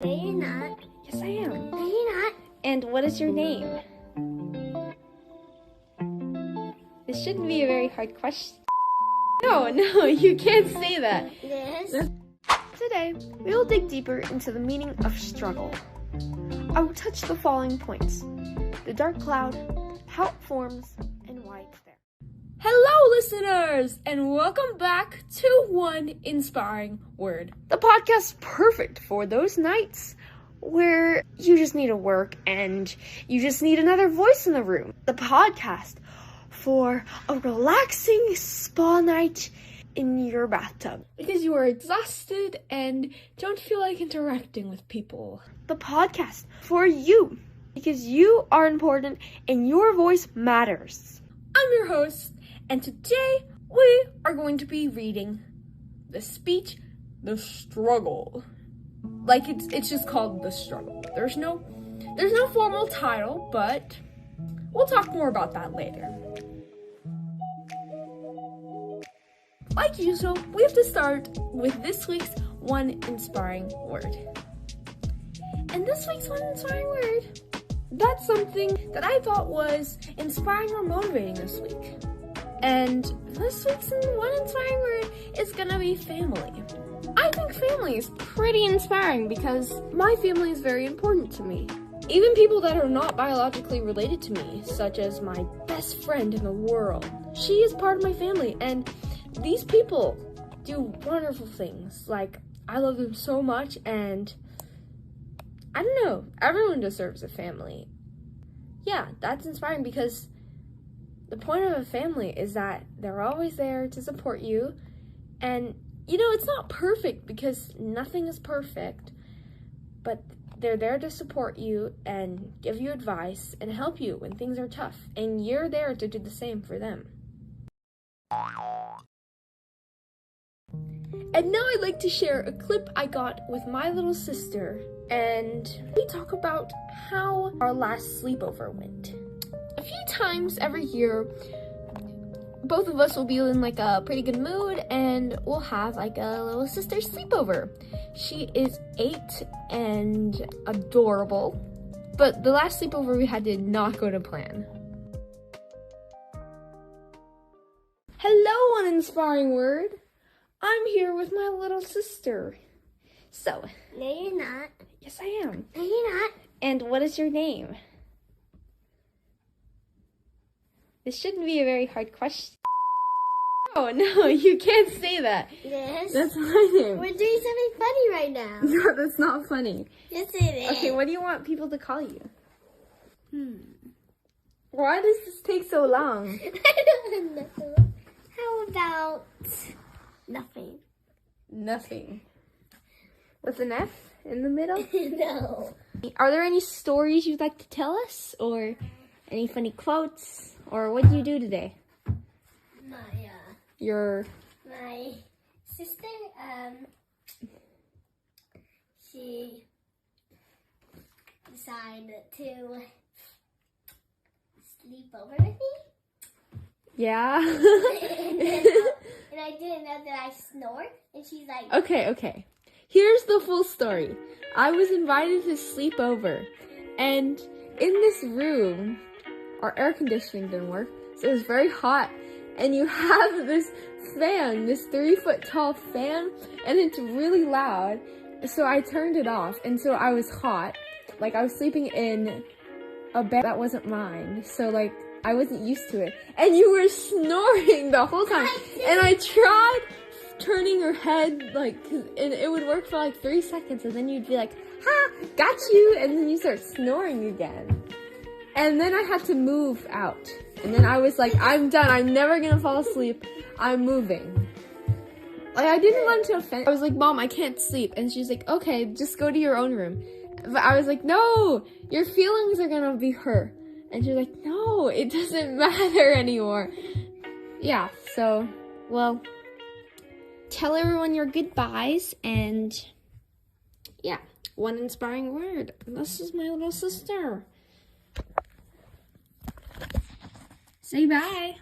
No, you're not. Yes, I am. No, you're not. And what is your name? This shouldn't be a very hard question. No, you can't say that. Yes. Today, we will dig deeper into the meaning of struggle. I will touch the following points: the dark cloud, how it forms, and why it's there. Hello, listeners, and welcome back to One Inspiring Word, the podcast perfect for those nights where you just need to work and you just need another voice in the room. The podcast for a relaxing spa night in your bathtub because you are exhausted and don't feel like interacting with people. The podcast for you because you are important and your voice matters. I'm your host, and today we are going to be reading the speech, The Struggle. Like it's just called The Struggle. There's no formal title, but we'll talk more about that later. Like usual, we have to start with this week's One Inspiring Word. And this week's One Inspiring Word, that's something that I thought was inspiring or motivating this week. And this week's One Inspiring Word is gonna be family. I think family is pretty inspiring because my family is very important to me. Even people that are not biologically related to me, such as my best friend in the world, she is part of my family, and these people do wonderful things. Like, I love them so much, and I don't know, everyone deserves a family. Yeah, that's inspiring because the point of a family is that they're always there to support you. And, you know, it's not perfect because nothing is perfect, but they're there to support you and give you advice and help you when things are tough. And you're there to do the same for them. And now I'd like to share a clip I got with my little sister, and we talk about how our last sleepover went. A few times every year, both of us will be in like a pretty good mood and we'll have like a little sister sleepover. She is 8 and adorable, but the last sleepover we had did not go to plan. Hello, One Inspiring Word. I'm here with my little sister. So. No, you're not. Yes, I am. No, you're not. And what is your name? This shouldn't be a very hard question. Oh, no, you can't say that. Yes. That's my name. We're doing something funny right now. No, that's not funny. Yes, it is. Okay, what do you want people to call you? Why does this take so long? I don't know. How about nothing? Nothing. With an F in the middle? No. Are there any stories you'd like to tell us? Or any funny quotes? Or what did you do today? My sister, she decided to sleep over with me. Yeah? And I didn't know that I snore. And she's like, Okay. Here's the full story. I was invited to sleep over, and in this room, our air conditioning didn't work, so it was very hot, and you have this fan, this 3-foot tall fan, and it's really loud, so I turned it off, and so I was hot. Like, I was sleeping in a bed that wasn't mine, so, like, I wasn't used to it, and you were snoring the whole time, and I tried turning your head, like, and it would work for like 3 seconds, and then you'd be like, ha, got you, and then you start snoring again. And then I had to move out, and then I was like, I'm done, I'm never gonna fall asleep, I'm moving. Like, I didn't want to offend. I was like, Mom, I can't sleep, and she's like, okay, just go to your own room. But I was like, no, your feelings are gonna be hurt. And she's like, no, it doesn't matter anymore. Yeah, so, well, tell everyone your goodbyes, and yeah, One Inspiring Word. This is my little sister. Say bye.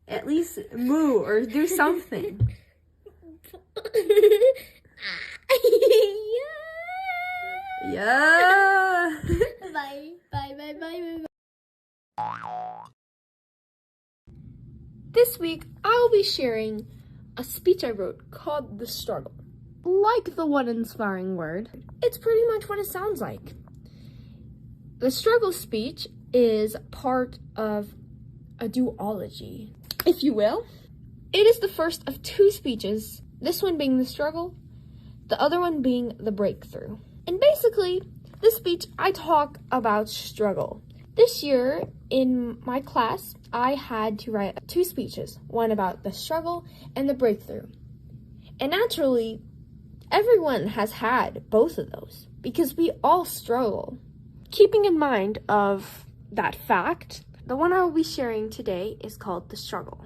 At least moo or do something. Yeah. Bye. Bye, bye, bye, bye. This week, I'll be sharing a speech I wrote called The Struggle. Like the one inspiring word, it's pretty much what it sounds like. The Struggle speech is part of a duology, if you will. It is the first of two speeches, this one being The Struggle, the other one being The Breakthrough. And basically, this speech, I talk about struggle. This year, in my class, I had to write two speeches, one about the struggle and the breakthrough. And naturally, everyone has had both of those, because we all struggle. Keeping in mind of that fact, the one I will be sharing today is called The Struggle.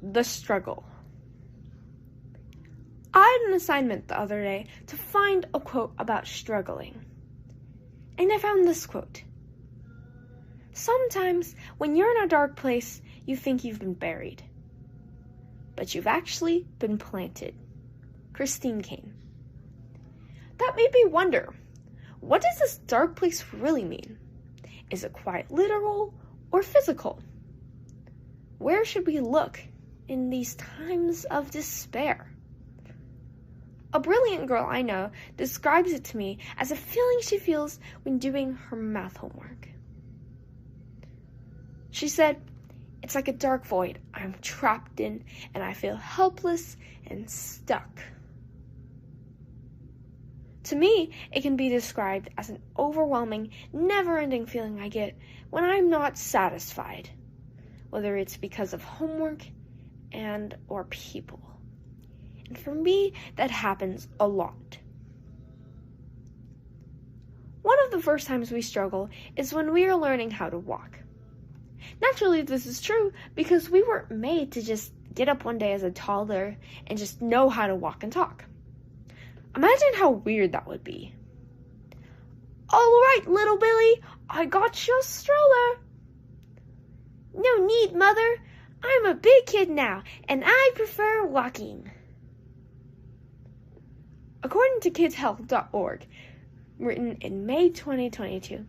The Struggle. I had an assignment the other day to find a quote about struggling. And I found this quote. Sometimes when you're in a dark place, you think you've been buried. But you've actually been planted. Christine Caine. That made me wonder, what does this dark place really mean? Is it quite literal or physical? Where should we look in these times of despair? A brilliant girl I know describes it to me as a feeling she feels when doing her math homework. She said, "It's like a dark void I'm trapped in, and I feel helpless and stuck." To me, it can be described as an overwhelming, never-ending feeling I get when I'm not satisfied, whether it's because of homework or people. And for me, that happens a lot. One of the first times we struggle is when we are learning how to walk. Naturally, this is true because we weren't made to just get up one day as a toddler and just know how to walk and talk. Imagine how weird that would be. "All right, little Billy, I got your stroller." "No need, Mother. I'm a big kid now, and I prefer walking." According to kidshealth.org, written in May 2022,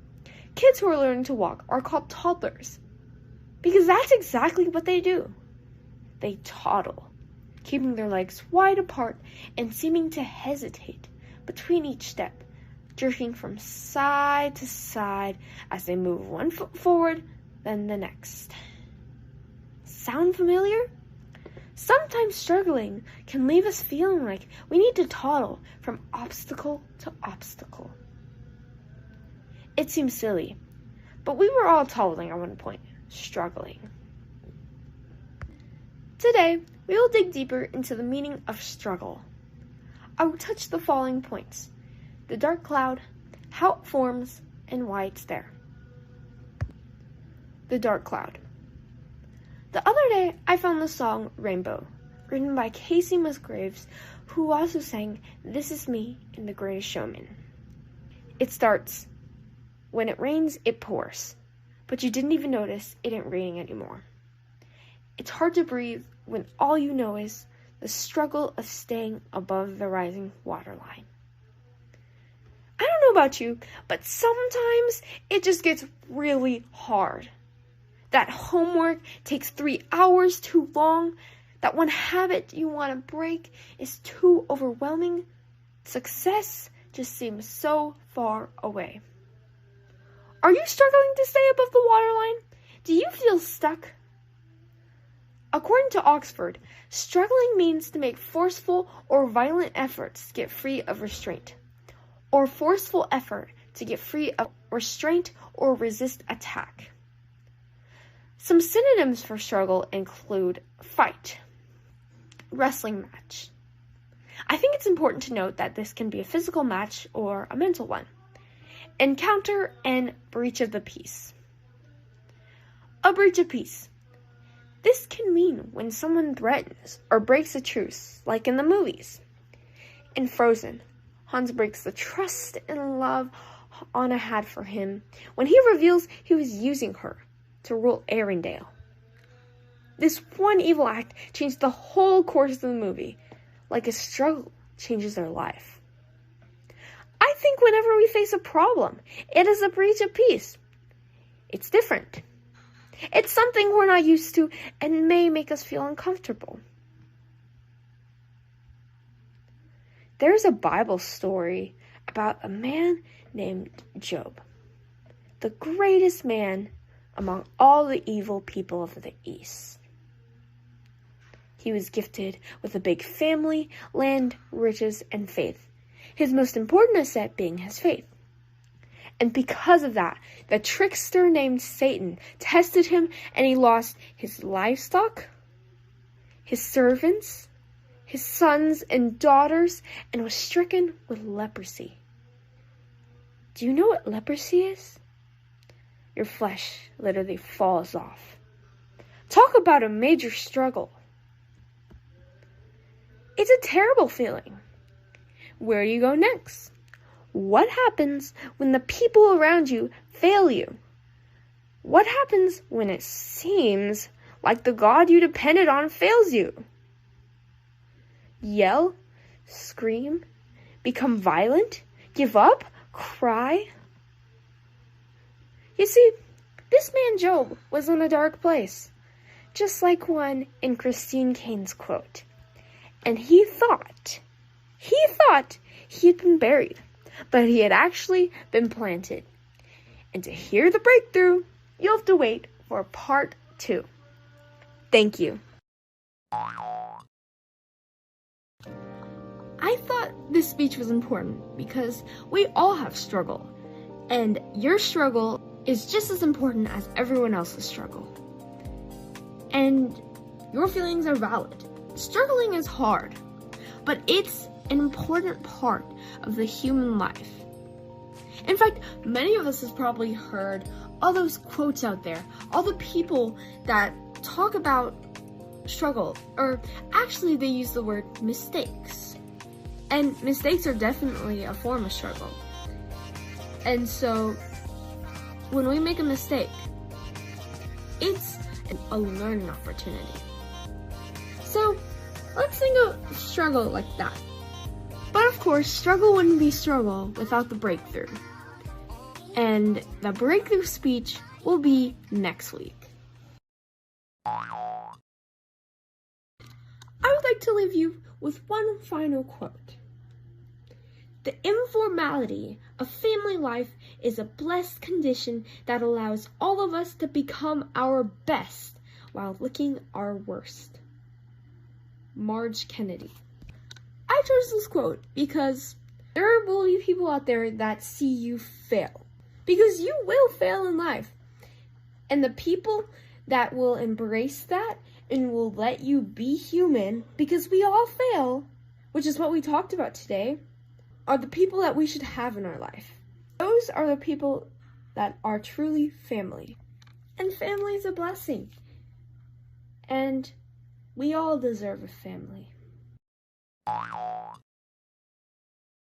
kids who are learning to walk are called toddlers, because that's exactly what they do. They toddle, keeping their legs wide apart and seeming to hesitate between each step, jerking from side to side as they move one foot forward, then the next. Sound familiar? Sometimes struggling can leave us feeling like we need to toddle from obstacle to obstacle. It seems silly, but we were all toddling at one point, struggling. Today, we will dig deeper into the meaning of struggle. I will touch the following points: the dark cloud, how it forms, and why it's there. The dark cloud. The other day, I found the song Rainbow, written by Casey Musgraves, who also sang This Is Me in The Greatest Showman. It starts, "When it rains, it pours, but you didn't even notice it ain't raining anymore. It's hard to breathe when all you know is the struggle of staying above the rising waterline." I don't know about you, but sometimes it just gets really hard. That homework takes 3 hours too long. That one habit you want to break is too overwhelming. Success just seems so far away. Are you struggling to stay above the waterline? Do you feel stuck? According to Oxford, struggling means to make forceful or violent efforts to get free of restraint, or forceful effort to get free of restraint or resist attack. Some synonyms for struggle include fight, wrestling match. I think it's important to note that this can be a physical match or a mental one. Encounter and breach of the peace. A breach of peace. This can mean when someone threatens or breaks a truce, like in the movies. In Frozen, Hans breaks the trust and love Anna had for him when he reveals he was using her to rule Arendelle. This one evil act changed the whole course of the movie, like a struggle changes their life. I think whenever we face a problem, it is a breach of peace. It's different. It's something we're not used to and may make us feel uncomfortable. There's a Bible story about a man named Job, the greatest man among all the evil people of the East. He was gifted with a big family, land, riches, and faith. His most important asset being his faith. And because of that, the trickster named Satan tested him, and he lost his livestock, his servants, his sons and daughters, and was stricken with leprosy. Do you know what leprosy is? Your flesh literally falls off. Talk about a major struggle. It's a terrible feeling. Where do you go next? What happens when the people around you fail you? What happens when it seems like the God you depended on fails you? Yell, scream, become violent, give up, cry? You see, this man Job was in a dark place, just like one in Christine Cain's quote. And he thought he had been buried, but he had actually been planted. And to hear the breakthrough, you'll have to wait for part 2. Thank you. I thought this speech was important because we all have struggle, and your struggle is just as important as everyone else's struggle. And your feelings are valid. Struggling is hard, but it's an important part of the human life. In fact, many of us have probably heard all those quotes out there, all the people that talk about struggle, or actually they use the word mistakes. And mistakes are definitely a form of struggle. And so, when we make a mistake, it's a learning opportunity. So, let's think of struggle like that. But of course, struggle wouldn't be struggle without the breakthrough. And the breakthrough speech will be next week. I would like to leave you with one final quote. The informality of family life is a blessed condition that allows all of us to become our best while looking our worst. Marge Kennedy. I chose this quote because there will be people out there that see you fail. Because you will fail in life. And the people that will embrace that and will let you be human, because we all fail, which is what we talked about today, are the people that we should have in our life. Those are the people that are truly family. And family is a blessing. And we all deserve a family.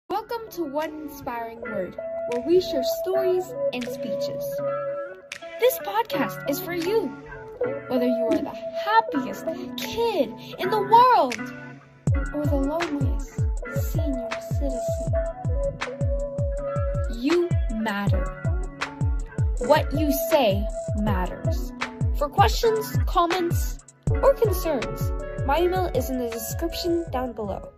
Welcome to One Inspiring Word, where we share stories and speeches. This podcast is for you, whether you are the happiest kid in the world or the loneliest senior citizen. You matter. What you say matters. For questions, comments, or concerns, my email is in the description down below.